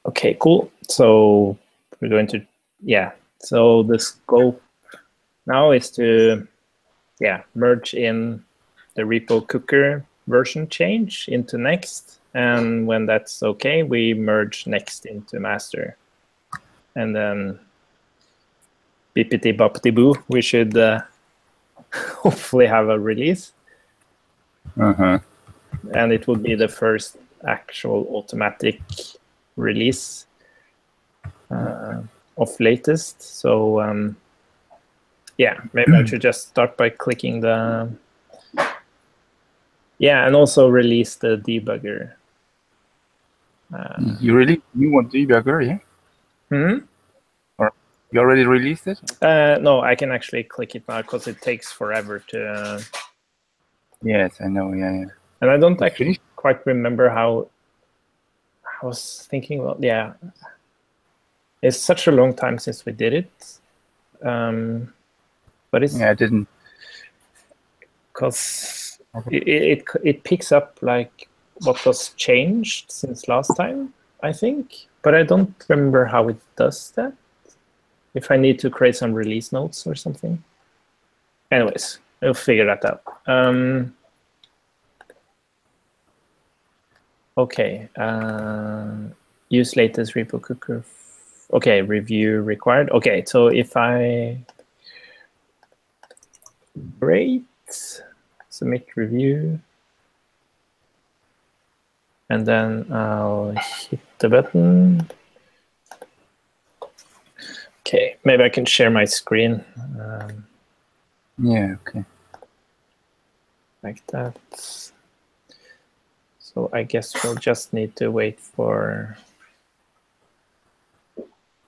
Okay, cool. So we're going to, so the scope now is to, merge in the repo cooker version change into next. And when that's okay, we merge next into master. And then bippity boppity boo, we should hopefully have a release. And it will be the first actual automatic release of latest. So maybe I should just start by clicking the and also release the debugger. You want debugger, yeah? Or you already released it? No, I can actually click it now because it takes forever to. Yes, I know. Yeah. And I don't actually quite remember how. I was thinking about it's such a long time since we did it, but it's I didn't because it picks up like what was changed since last time, I think, but I don't remember how it does that. If I need to create some release notes or something. Anyways, we'll figure that out. Okay, use latest repo cooker. Okay, review required. Okay, so if I submit review, and then I'll hit the button. Okay, maybe I can share my screen. okay. Like that. So I guess we'll just need to wait for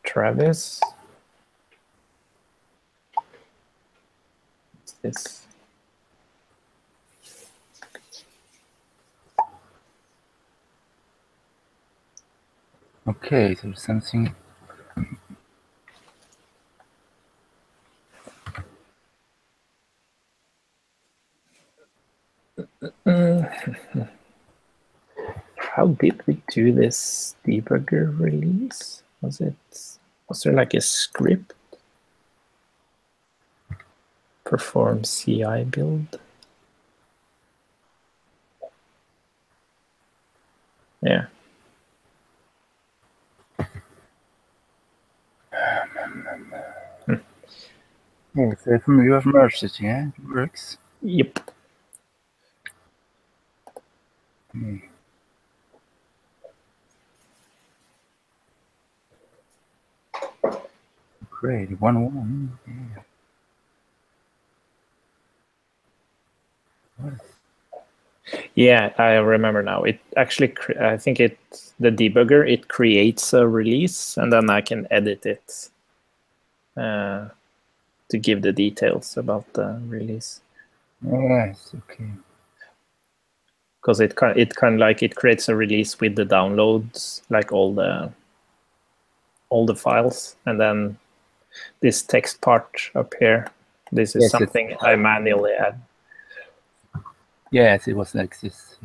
Travis. What's this? Okay, there's something. How did we do this debugger release? Was there like a script? Perform CI build. Yeah. Yes, you have merged it, yeah? It works? Yep. Great, 1-1. Yeah. Yeah, I remember now. It actually, I think the debugger, it creates a release, and then I can edit it to give the details about the release. Yes, okay. Because it kind of like it creates a release with the downloads, like all the files, and then this text part up here. This is something I manually add. Yes, it was like this.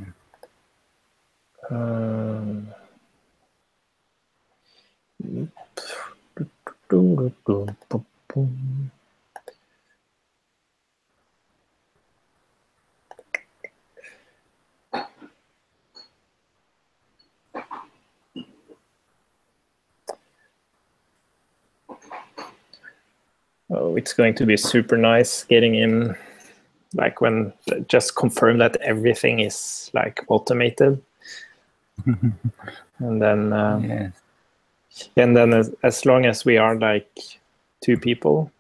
Oh, it's going to be super nice getting in, like when just confirm that everything is like automated, and then Yes. and then as long as we are like 2 people,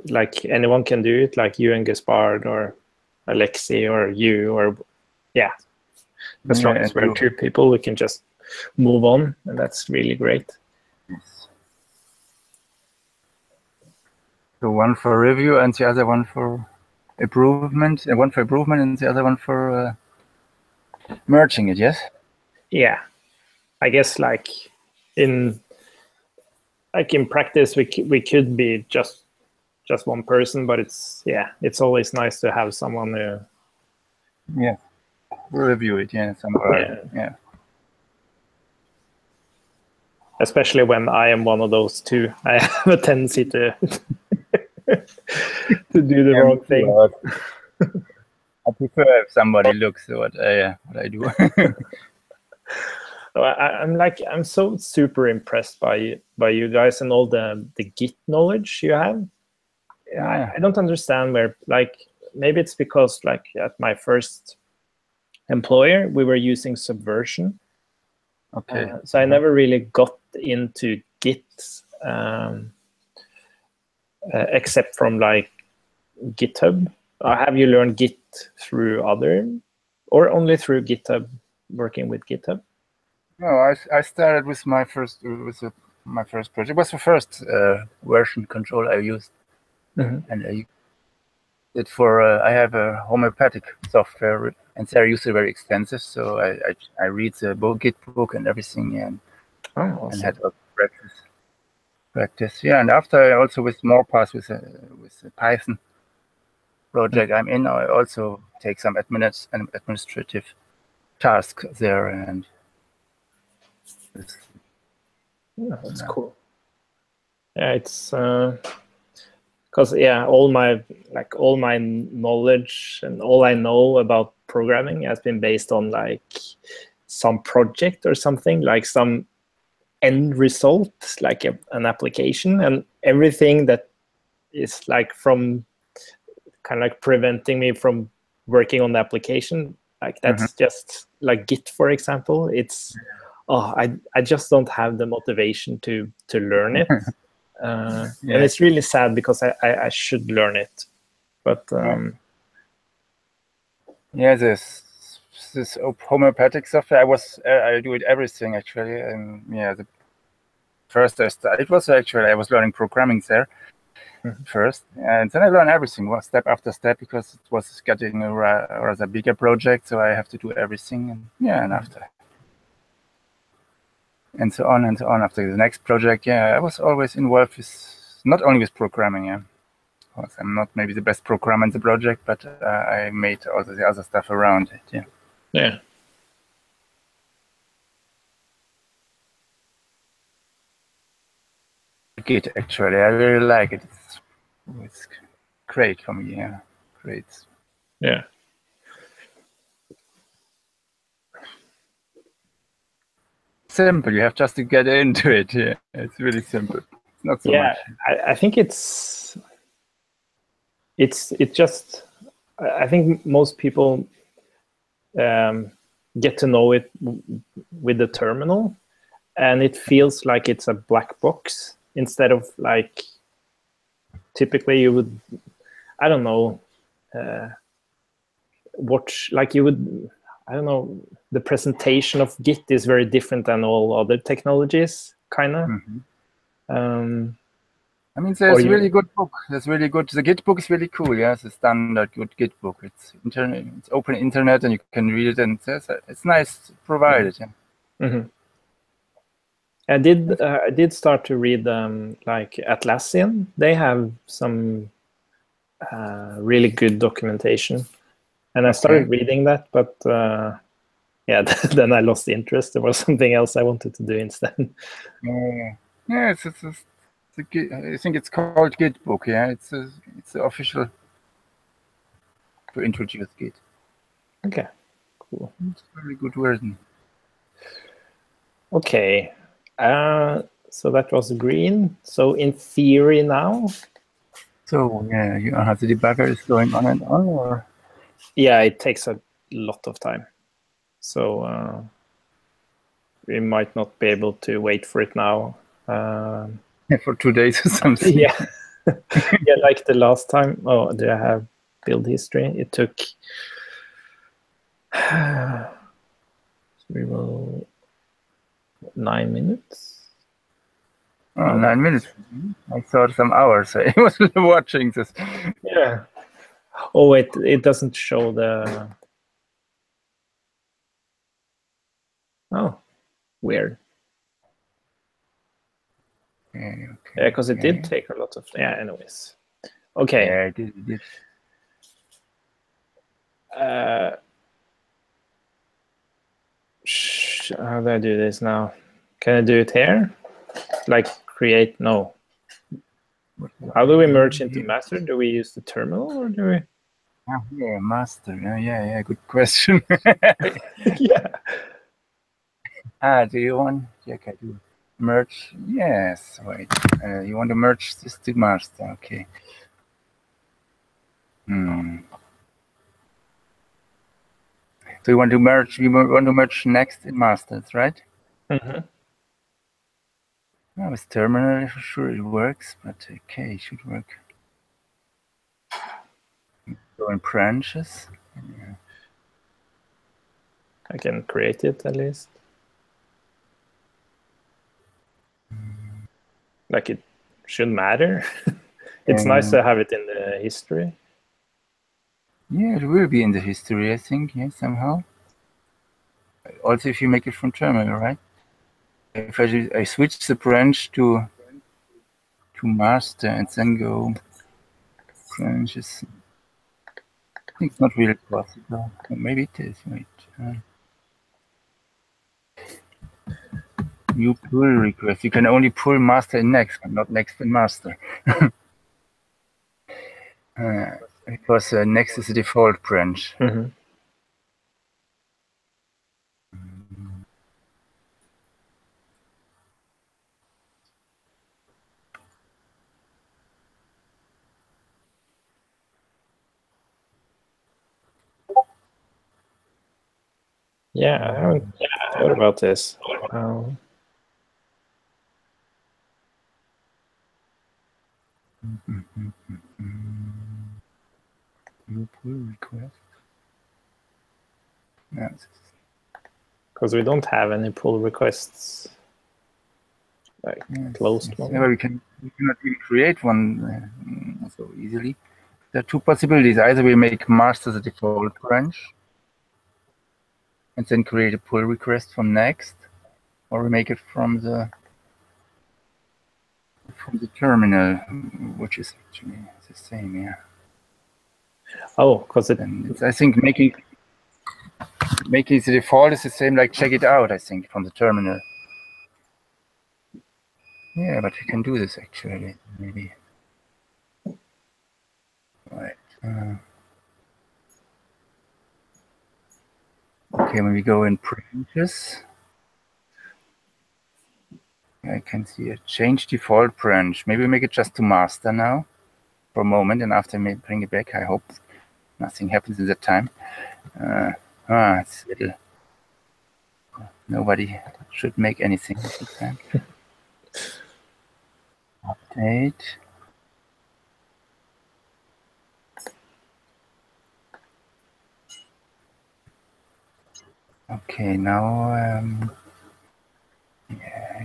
like anyone can do it, like you and Gaspard or Alexi or you, or as long as we're 2 people, we can just move on, and that's really great. Yes. So one for review and the other one for improvement, one for improvement and the other one for merging it, yes? Yeah, I guess like in practice we could be just one person, but it's always nice to have someone who review it, somewhere. Yeah. especially when I am one of those two. I have a tendency to to do the wrong thing. I prefer if somebody looks at what I do. So I'm so super impressed by you guys and all the Git knowledge you have. Yeah. I don't understand where, like, maybe it's because like at my first employer we were using Subversion. Okay. So I never really got into Git except from like GitHub. Have you learned Git through other, or only through GitHub, working with GitHub? No, I started with my first project. It was the first version control I used, and I used it for I have a homeopathic software, and there I use it very extensive. So I read the Git book and everything, and awesome. and had a practice. Yeah, and after I also with more parts with the Python project I'm in, I also take some administrative tasks there, and that's cool. Yeah, it's because all my knowledge and all I know about programming has been based on like some project or something, like some end result, like an application, and everything that is like from kind of like preventing me from working on the application, like that's just like Git, for example. It's I just don't have the motivation to learn it. And it's really sad because I should learn it, but this homeopathic software, I do it everything actually, and the first I was learning programming there first, and then I learned everything step after step because it was getting a rather bigger project, so I have to do everything, and after. And so on and so on. After the next project, I was always involved with not only with programming. Of course, I'm not maybe the best programmer in the project, but I made all the other stuff around it. Yeah. Git, actually, I really like it. It's great for me. Yeah, great. Yeah. Simple. You have just to get into it. Yeah, it's really simple. It's not so much. I think it's just, I think most people get to know it with the terminal, and it feels like it's a black box instead of like typically you would, I don't know, watch, like you would, I don't know, the presentation of Git is very different than all other technologies, kind of. I mean, there's a really good book. There's really good. The Git book is really cool. Yeah, it's a standard good Git book. It's internet. It's open internet, and you can read it, and it's nice provided. Yeah. I did start to read like Atlassian. They have some really good documentation, and I started reading that, but then I lost interest. There was something else I wanted to do instead. Yeah, I think it's called Git book. Yeah, it's the official to introduce Git. Okay, cool. It's a very good version. Okay, so that was green. So in theory now. So yeah, you have the debugger is going on and on, or it takes a lot of time. So we might not be able to wait for it now. For 2 days or something. Yeah, like the last time. Oh, do I have build history? It took. We will 9 minutes. Oh, 9 minutes. I thought some hours. I was watching this. Yeah. Oh wait, it doesn't show the. Oh, weird. Okay. Yeah, because it did take a lot of. Yeah. Anyways. Okay. Yeah, it did. How do I do this now? Can I do it here? like create? No. How do we merge into master? Do we use the terminal or do we? Oh, yeah, master. Yeah. Good question. Yeah. Do you want? Yeah, can do merge? Yes. Wait. You want to merge this to master? Okay. So you want to merge? We want to merge next in masters, right? Mm-hmm. Oh, with terminal, sure it works, but okay, it should work. Go in branches. Yeah. I can create it at least. Like it shouldn't matter. It's nice to have it in the history. Yeah, it will be in the history, I think. Yeah, somehow. Also, if you make it from terminal, right? If I switch the branch to master and then go branches, I think it's not really possible. Maybe it is. Wait. New pull request. You can only pull master in next, but not next in master. Because next is the default branch. Mm-hmm. Yeah, I haven't thought about this. New pull request. Because we don't have any pull requests, like closed one. Yeah, we cannot even create one so easily. There are two possibilities. Either we make master the default branch and then create a pull request from next, or we make it from the terminal, which is actually the same. Yeah. Oh, because I think making the default is the same like check it out. I think from the terminal. Yeah, but we can do this actually. Maybe. Right. Okay, when we go in branches, I can see a change default branch. Maybe we make it just to master now for a moment, and after we bring it back, I hope nothing happens in that time. It's a little. Nobody should make anything at the time. Update. Okay, now I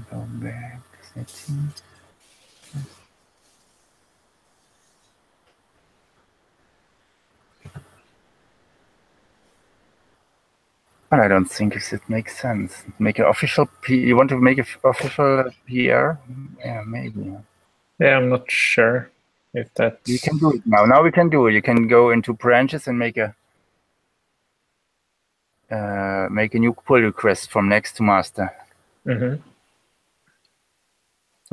go back settings. But I don't think it makes sense. Make an official you want to make an official PR? Yeah, maybe. Yeah, I'm not sure if that. You can do it now. Now we can do it. You can go into branches and make a new pull request from next to master. Mm-hmm.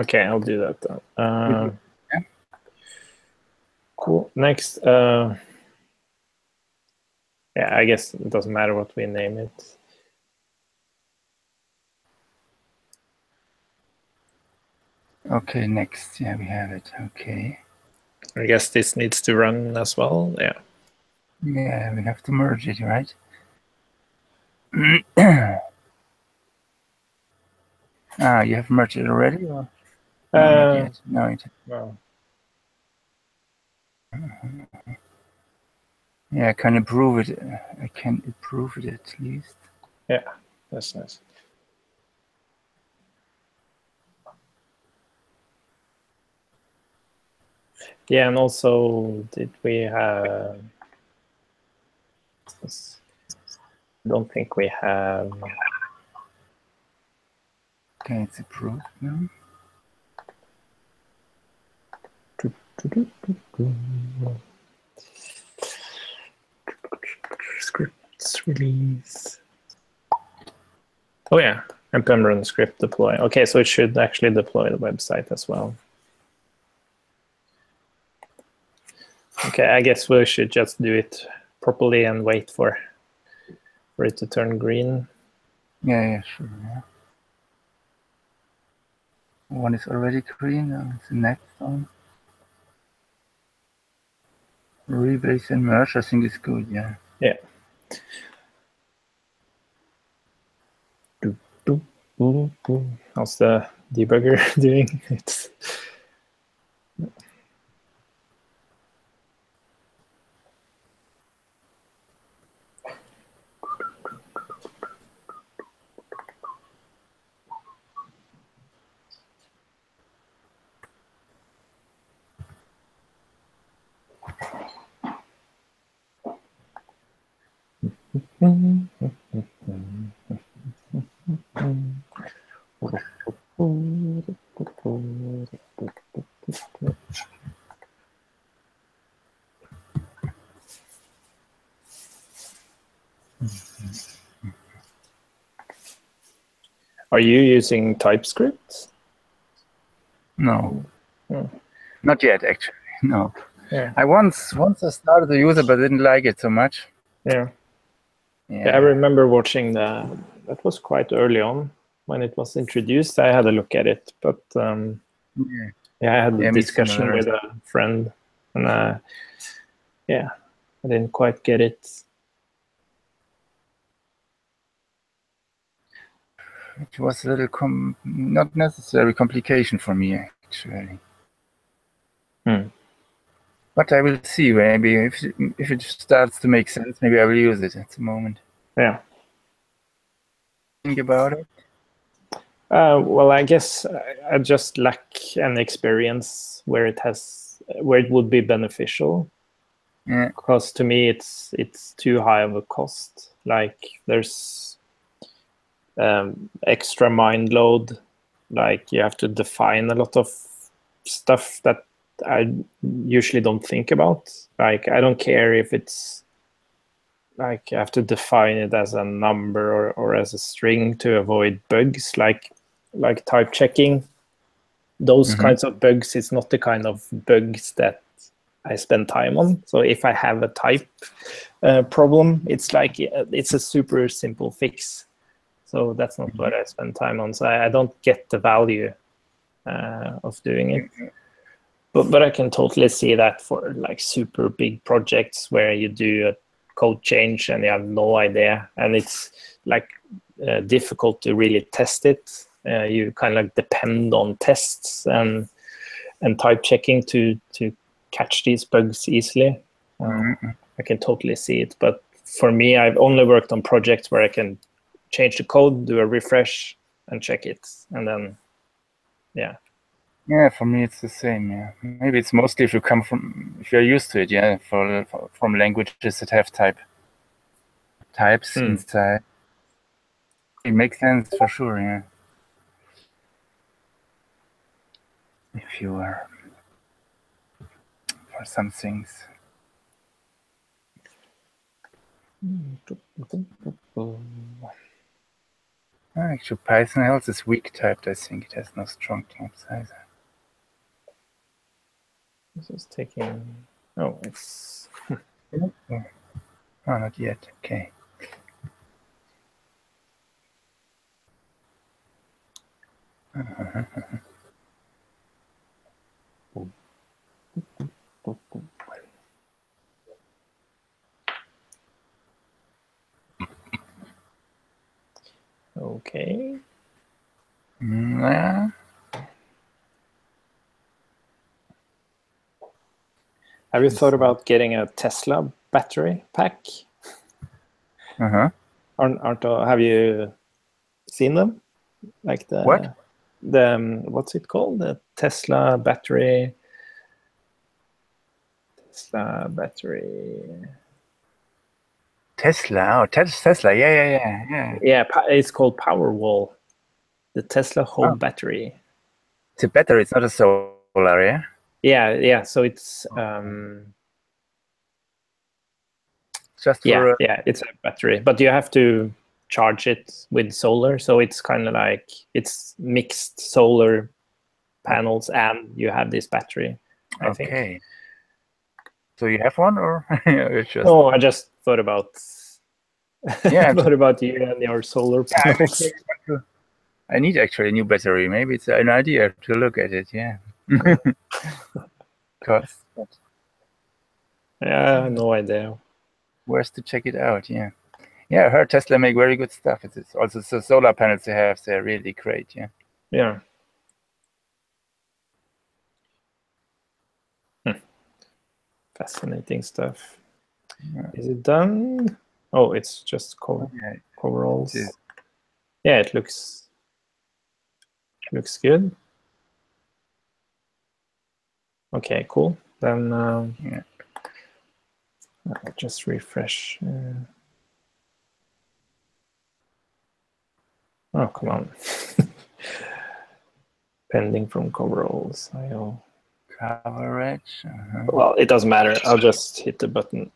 Okay, I'll do that then. Yeah. Cool. Next, yeah, I guess it doesn't matter what we name it. Okay, next. Yeah, we have it. Okay. I guess this needs to run as well. Yeah. Yeah, we have to merge it, right? You have merged it already? Or? No, not yet. No. No. Yeah, I can improve it. I can improve it at least. Yeah, that's nice. Yeah, and also, did we have? I don't think we have. Okay, it's approved now. Scripts release. Oh yeah, npm run script deploy. Okay, so it should actually deploy the website as well. Okay, I guess we should just do it properly and wait for it to turn green. Yeah, sure. Yeah. One is already green. It's the next one. Rebase and merge, I think is good. Yeah. Yeah. How's the debugger doing? It's Are you using TypeScript? No. Oh. Not yet, actually. No. Yeah. I once I started to use it, but didn't like it so much. Yeah. I remember watching that was quite early on when it was introduced. I had a look at it, but I had a discussion with a friend, and I didn't quite get it. It was a little not necessary complication for me, actually. But I will see. Maybe if it starts to make sense, maybe I will use it at the moment. Yeah. Think about it. Well, I guess I just lack an experience where it would be beneficial. Yeah. Because to me, it's too high of a cost. Like there's extra mind load. Like you have to define a lot of stuff that I usually don't think about. Like I don't care if it's like I have to define it as a number or as a string to avoid bugs, like type checking. Those kinds of bugs is not the kind of bugs that I spend time on. So if I have a type problem, it's like it's a super simple fix. So that's not what I spend time on. So I don't get the value of doing it. But I can totally see that for like super big projects where you do a code change and you have no idea, and it's like difficult to really test it. You kind of like depend on tests and type checking to catch these bugs easily. I can totally see it. But for me, I've only worked on projects where I can change the code, do a refresh, and check it, and then Yeah, for me it's the same. Yeah, maybe it's mostly if you're used to it. Yeah, from languages that have types inside. It makes sense for sure. Yeah, if you are for some things. Actually, Python else is weak typed. I think it has no strong types either. This is taking. Oh, it's. Oh, not yet. Okay. Okay. Yeah. Have you thought about getting a Tesla battery pack? Have you seen them? Like the what? What's it called? The Tesla battery. Tesla battery. Tesla. Oh, Tesla. Yeah. Yeah, it's called Powerwall. The Tesla home battery. It's a battery. It's not a solar. Yeah. Yeah. So it's just for it's a battery, but you have to charge it with solar. So it's kind of like it's mixed solar panels and you have this battery, I think. Okay. So you have one, or it's just? No, I just thought about Yeah. thought about you and your solar panels. I need actually a new battery. Maybe it's an idea to look at it. Yeah. Cost. Yeah, no idea. Where's to check it out? Yeah. Yeah, I heard Tesla make very good stuff. It's also the solar panels they have, they're really great. Yeah. Yeah. Fascinating stuff. Yeah. Is it done? Oh, it's just Okay. coveralls. It is. Yeah, it looks good. Okay, cool. Then Yeah. I'll just refresh. Oh, come on. Pending from coveralls. Coverage. Well, it doesn't matter. I'll just hit the button.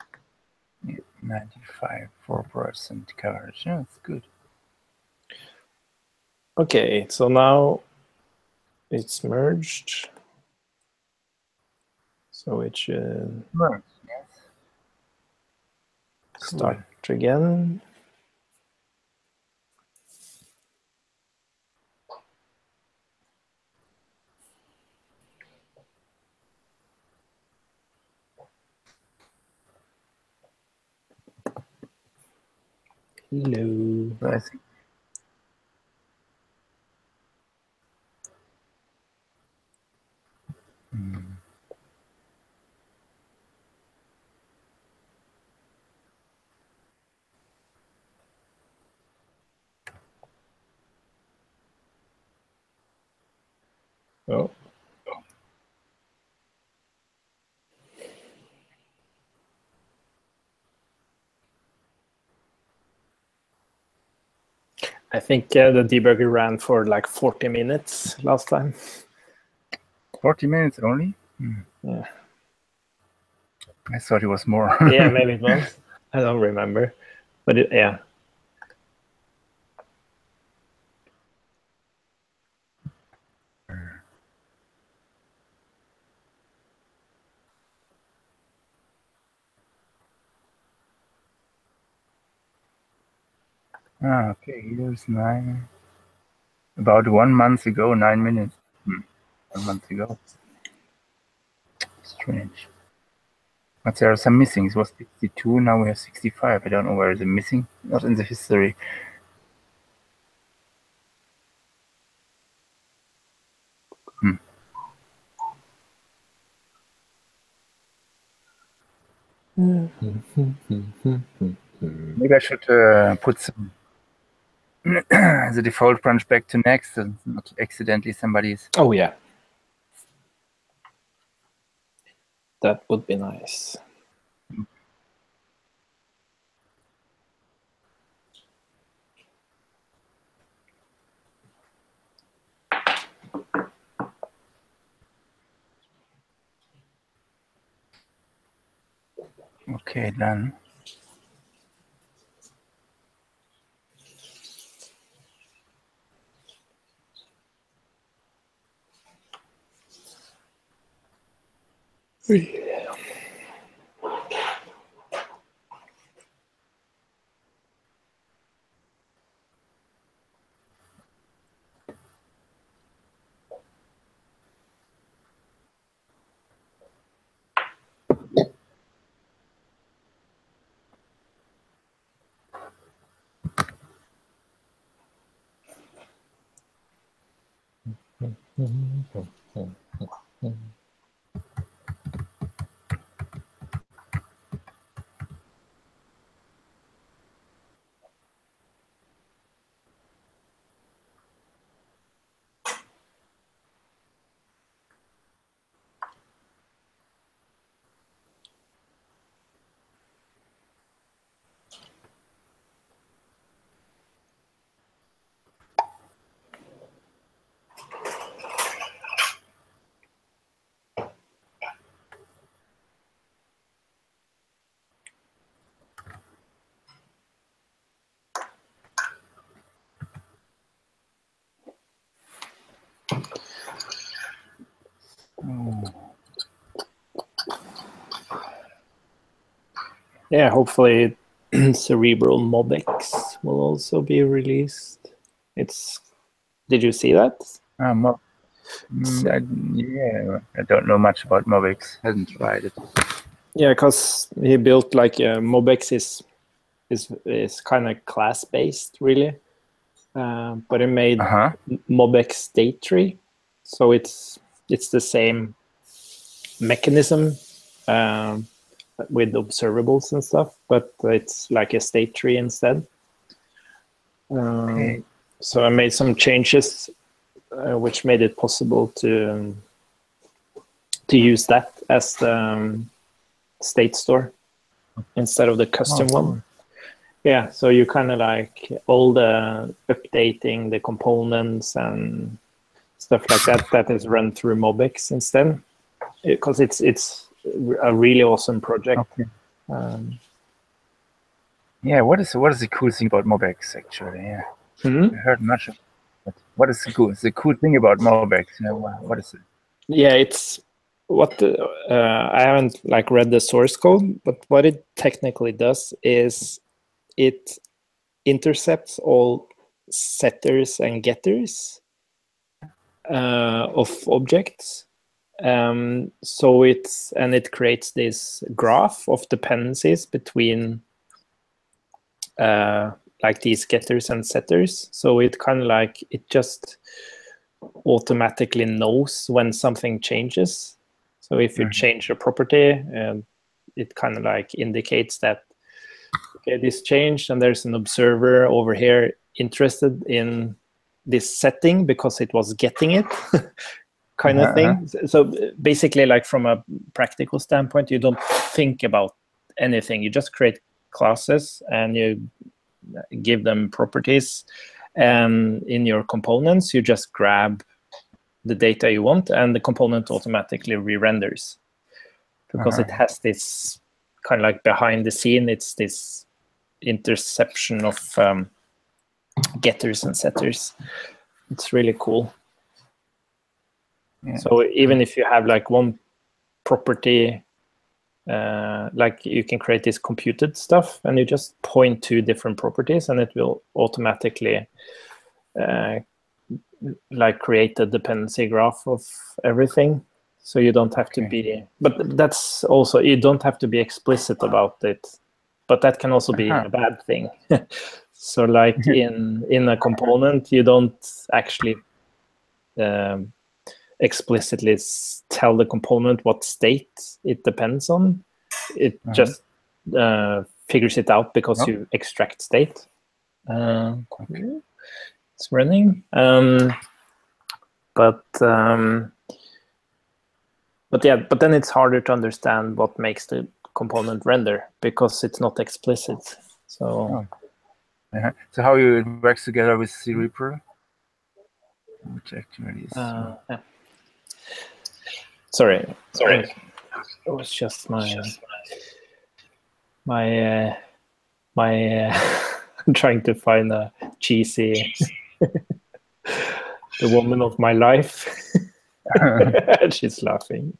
Yeah, 95.4% coverage. Yeah, that's good. Okay, so now it's merged. So it should Merge, yes. start again. Hello. I think. Oh. I think the debugger ran for like 40 minutes last time. 40 minutes only? Yeah. I thought it was more. Yeah, maybe it was. I don't remember. But yeah. Okay, here's 9. About 1 month ago, 9 minutes. 1 month ago. Strange. But there are some missing. It was 62, now we have 65. I don't know where is it missing. Not in the history. Maybe I should put some the default branch back to next and not accidentally somebody's. Oh, yeah. That would be nice. Okay, done. Yeah, hopefully Cerebral MobX will also be released. Did you see that? Yeah, I don't know much about MobX. Haven't tried it. Yeah, because he built like MobX is kind of class based, really. But he made MobX state tree, so it's the same mechanism with observables and stuff, but it's like a state tree instead. So I made some changes which made it possible to use that as the state store instead of the custom one. Yeah, so you kind of like all the updating the components and stuff like that is run through MobX instead, because it's a really awesome project. Yeah, what is the cool thing about MobX actually? Yeah, I heard much. But what is the cool thing about MobX? What is it? Yeah, it's what I haven't like read the source code, but what it technically does is it intercepts all setters and getters of objects. So it creates this graph of dependencies between like these getters and setters. So it kind of like it just automatically knows when something changes. So if you change a property, it kind of like indicates that okay, this changed, and there's an observer over here interested in this setting because it was getting it, kind of thing. So basically, like from a practical standpoint, you don't think about anything. You just create classes and you give them properties, and in your components, you just grab the data you want, and the component automatically re-renders because it has this kind of like behind the scene. It's this interception of getters and setters. It's really cool. So even if you have like one property, like you can create this computed stuff, and you just point to different properties, and it will automatically like create a dependency graph of everything. So you don't have to be, but that's also, you don't have to be explicit about it, but that can also be a bad thing. So like in a component, you don't actually explicitly tell the component what state it depends on. It just figures it out because you extract state. It's running. But then it's harder to understand what makes the component render because it's not explicit. So so how it works together with Cerebral, which actually is sorry. It was just my I'm trying to find a cheesy the woman of my life. She's laughing.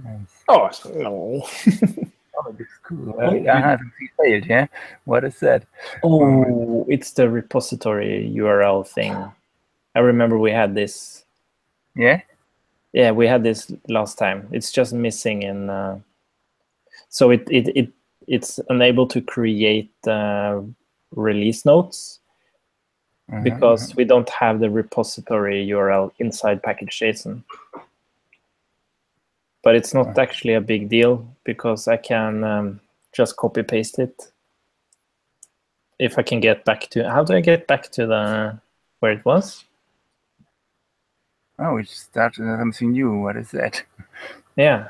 Nice. Oh no. Oh, that's cool. I haven't failed, yeah? What is that? Oh, it's the repository URL thing. I remember we had this. Yeah? Yeah, we had this last time. It's just missing in... so it's unable to create release notes because we don't have the repository URL inside package.json. But it's not actually a big deal because I can just copy paste it. If I can get back to, how do I get back to the where it was? Oh, we started something new. What is that? Yeah.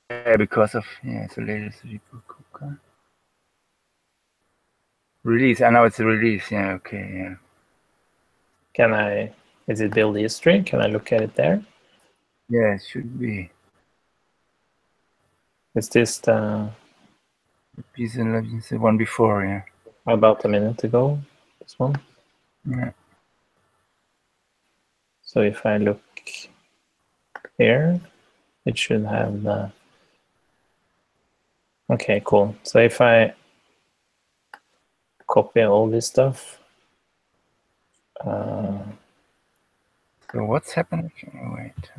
Yeah, because of the latest release. I know it's a release. Yeah, okay, yeah. Can I? Is it build history? Can I look at it there? Yeah, it should be. Is this the? Piece the one before, yeah. About a minute ago, this one. Yeah. So if I look here, it should have the. Okay, cool. So if I copy all this stuff. So what's happening? Wait.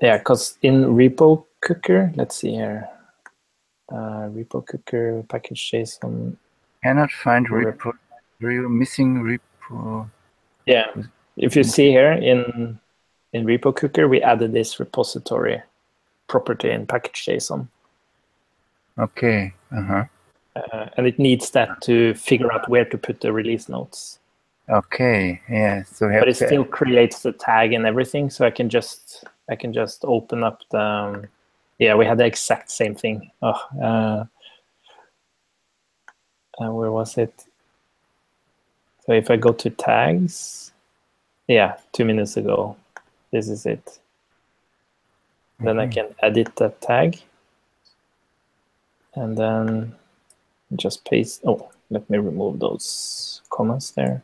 Yeah, because in repo cooker, let's see here. Repo cooker package JSON. Cannot find repo. You're missing repo. Yeah, if you see here in repo cooker, we added this repository property in package JSON. Okay. And it needs that to figure out where to put the release notes. Okay. Yeah. So but it still creates the tag and everything, so I can just open up the. Yeah, we had the exact same thing. Oh, where was it? So if I go to tags, yeah, 2 minutes ago, this is it. Then I can edit that tag, and then just paste. Oh, let me remove those comments there.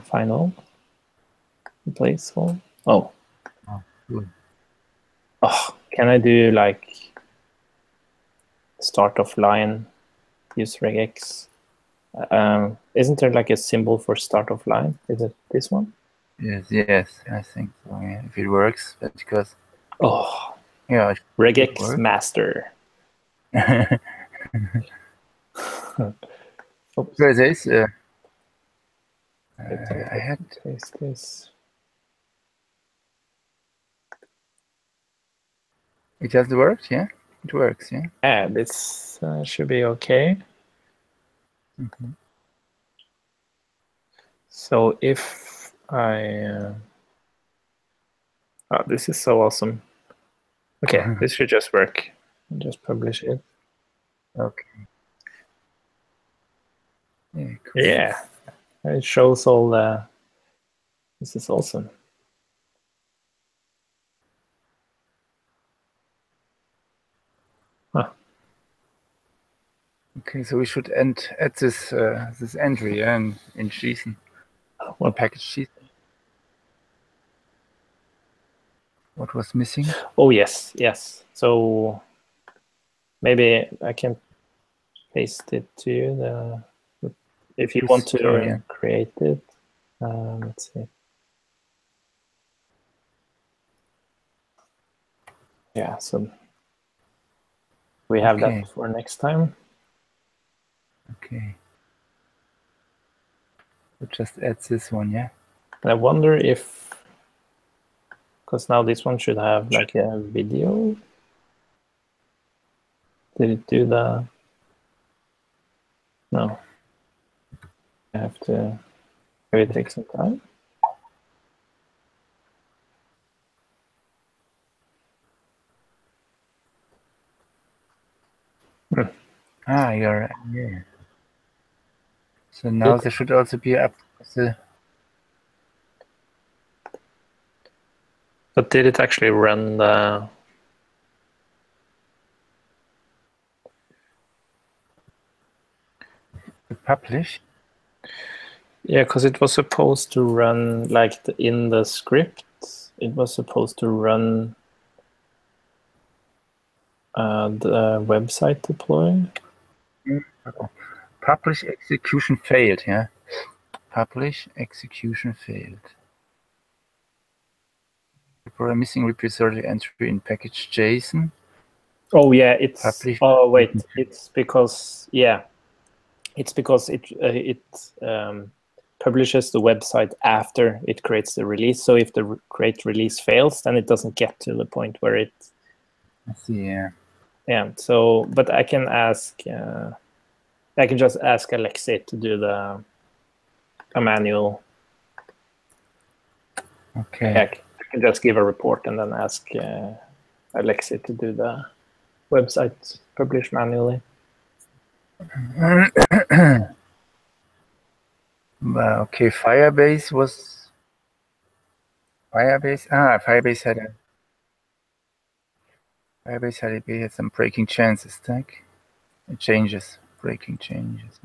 Final place. Oh. Good. Oh, can I do like start of line use regex? Isn't there like a symbol for start of line? Is it this one? Yes, I think so. Yeah, if it works, because yeah, regex master. Oops. Where is this? I had to paste this. It just works, yeah? It works, yeah? Yeah, this should be okay. So if I... oh, this is so awesome. Okay, this should just work. I'll just publish it. Okay. Yeah, cool. Yeah, it shows all the... This is awesome. Huh. Okay, so we should add this this entry in JSON. What package JSON? What was missing? Oh yes. So maybe I can paste it to you. If you want to create it, let's see. Yeah, so we have that for next time. Okay. So just add this one, yeah? And I wonder if, because now this one should have like a video. Did it do the? No. I have to, maybe it takes some time. Yeah. So now there should also be up the. But did it actually run the? Publish? Yeah, because it was supposed to run like in the script. It was supposed to run the website deploy. Publish execution failed, yeah? Publish execution failed. For a missing repository entry in package JSON. Oh yeah, it's publish. Oh wait, it's because it publishes the website after it creates the release. So if the create release fails, then it doesn't get to the point where it. I see. Yeah. Yeah. So, but I can ask. I can just ask Alexi to do a manual. Okay. I can just give a report and then ask Alexi to do the website publish manually. Okay, Firebase was Firebase. Firebase had some breaking chances. Thank. Breaking changes.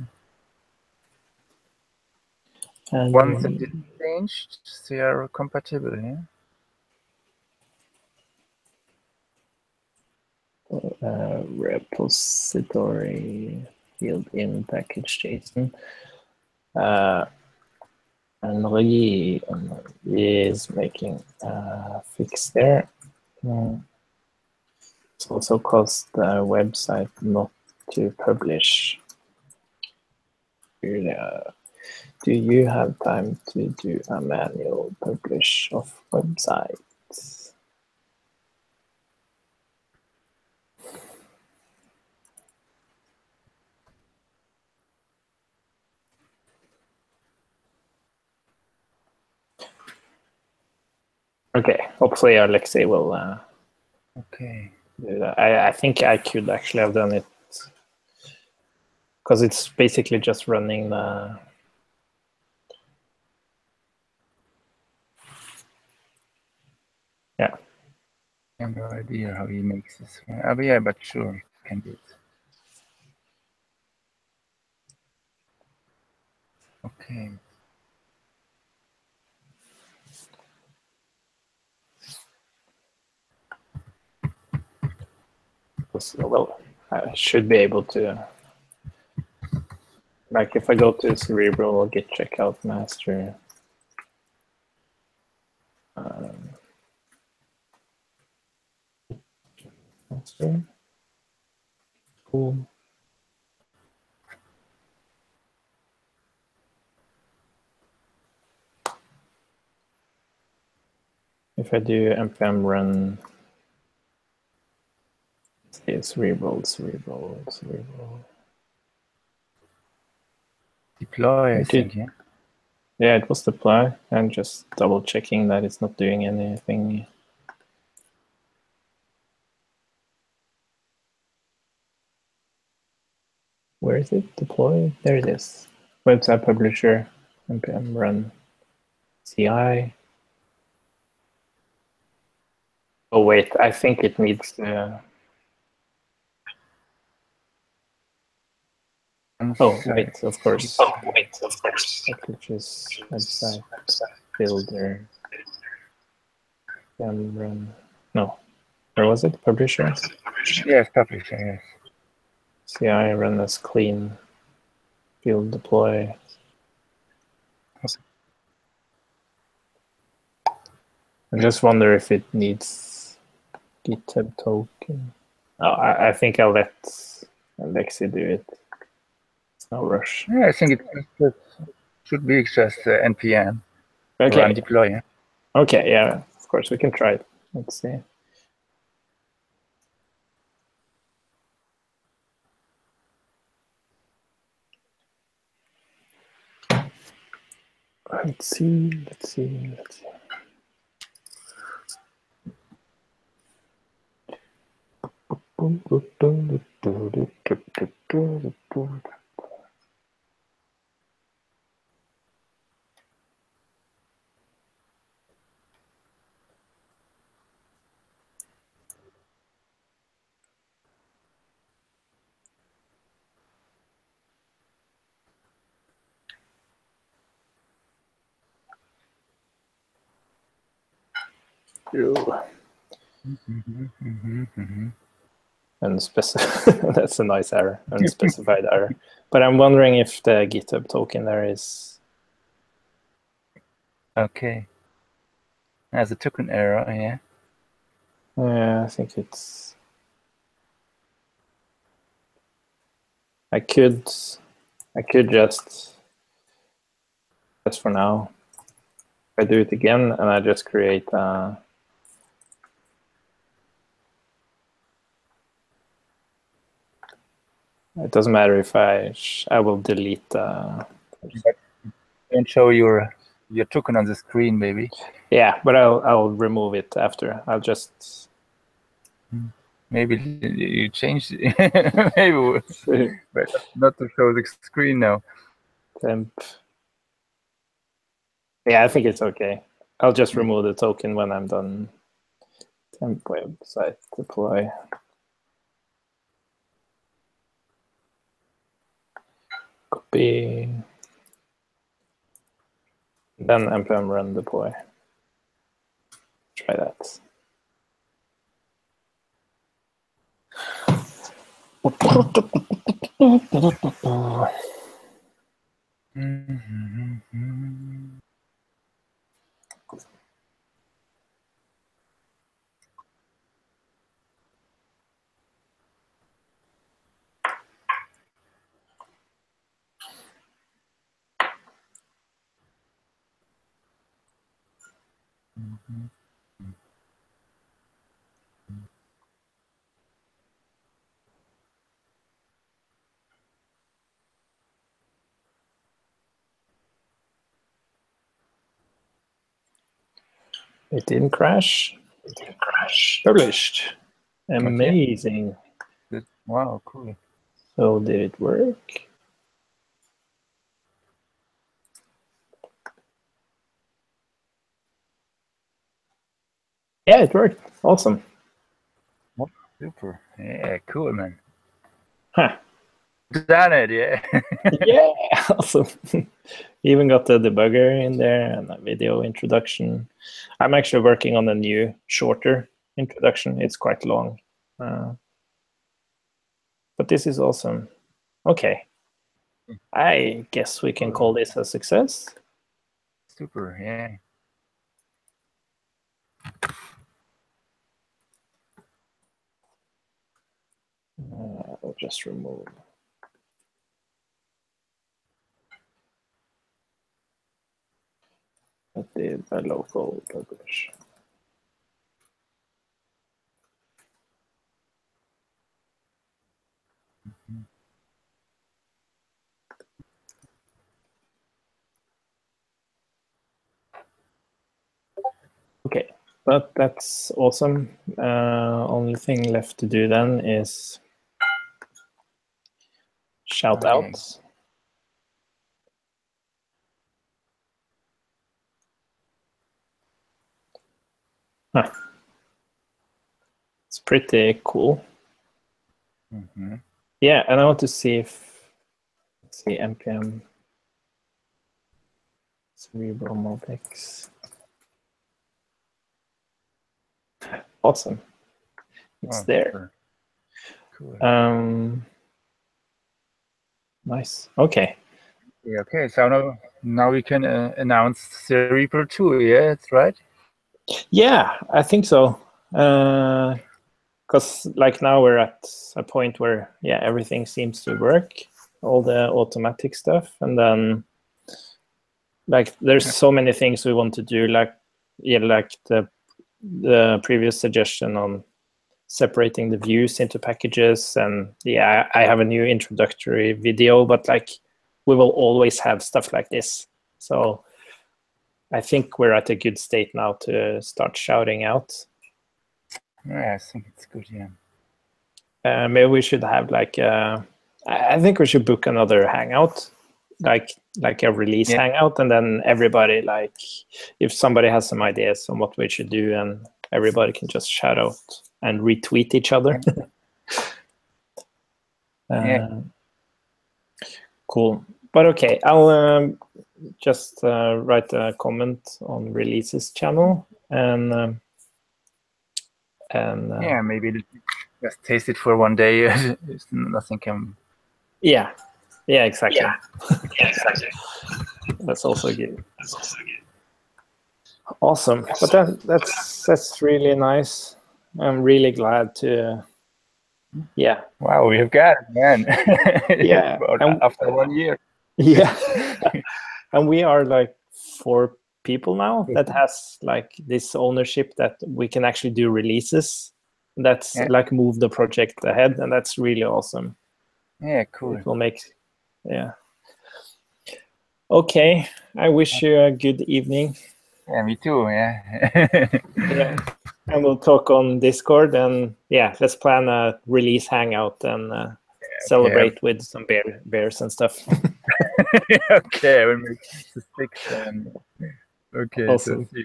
And once it didn't change, they are compatible. Yeah. Repository field in package JSON. Henri is making a fix there. It's also caused the website not to publish. Do you have time to do a manual publish of websites? Okay, hopefully Alexei will okay. do that. I think I could actually have done it because it's basically just running the I have no idea how he makes this. Yeah, but sure, can do it. Okay. well, I should be able to. Like if I go to Cerebral, I'll get checkout master. Master. Cool. If I do npm run, it's Cerebral. Deploy, I think, yeah. Yeah, it was deploy, and just double checking that it's not doing anything. Where is it? Deploy? There it is. Website publisher, npm run CI. Oh wait, I think it needs to. Oh wait, of course. Packages, website builder. Run. No, where was it? Publisher. Yes, publisher. Yes. CI run as clean. Field deploy. I just wonder if it needs GitHub token. Oh, I think I'll let Alexei do it. It's no rush. Yeah, I think it should be just npm run deploy. Yeah? Okay, yeah, of course we can try it. Let's see. Let's see. That's a nice error, unspecified error. But I'm wondering if the GitHub token there is. Okay. As a token error, yeah. Yeah, I think it's. I could just for now. If I do it again and I just create it doesn't matter if I will delete Don't show your token on the screen, maybe. Yeah, but I'll remove it after. I'll just maybe you change maybe but not to show the screen now. Temp. Yeah, I think it's okay. I'll just remove the token when I'm done. Temp website deploy. Copy. Then npm run deploy. Try that. It didn't crash. It didn't crash. Published. Amazing. Okay. Wow, cool. So did it work? Yeah, it worked. Awesome. Oh, super. Yeah, cool, man. Huh. Done it, yeah. Yeah, awesome. Even got the debugger in there and a video introduction. I'm actually working on a new, shorter introduction. It's quite long. But this is awesome. Okay. I guess we can call this a success. Super, yeah. I'll just remove. That did a local publish. Okay, but that's awesome. Only thing left to do then is shout outs. Huh. It's pretty cool. Yeah, and I want to see if, let's see, npm Cerebral Modex. Awesome. It's there. Cool. Nice. Okay. Yeah, okay, so now we can announce Cerebral 2, yeah, that's right? Yeah, I think so. Because like now we're at a point where, yeah, everything seems to work, all the automatic stuff. And then like there's so many things we want to do, like, yeah, like the previous suggestion on separating the views into packages. And yeah, I have a new introductory video, but like we will always have stuff like this. So I think we're at a good state now to start shouting out. Yeah, I think it's good, yeah. Maybe we should have like, I think we should book another hangout, like a release hangout, and then everybody, like, if somebody has some ideas on what we should do, and everybody can just shout out and retweet each other. Cool. But okay, I'll just write a comment on Releases channel, and yeah, maybe just taste it for one day. Nothing can. Yeah, exactly. Yeah, exactly. That's also good. Awesome. But that's really nice. I'm really glad to. Yeah. Wow, we have got it, man. Yeah. After 1 year. Yeah. And we are like 4 people now that has like this ownership that we can actually do releases. That's like move the project ahead, and that's really awesome. Yeah, cool. It will make, yeah. Okay, I wish you a good evening. Yeah, me too, yeah. Yeah, and we'll talk on Discord, and yeah, let's plan a release hangout and celebrate with some bears and stuff. Okay, we'll make the sticks and okay. Awesome. So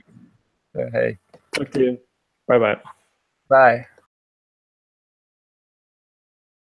Hey, Talk to you. Bye bye. bye.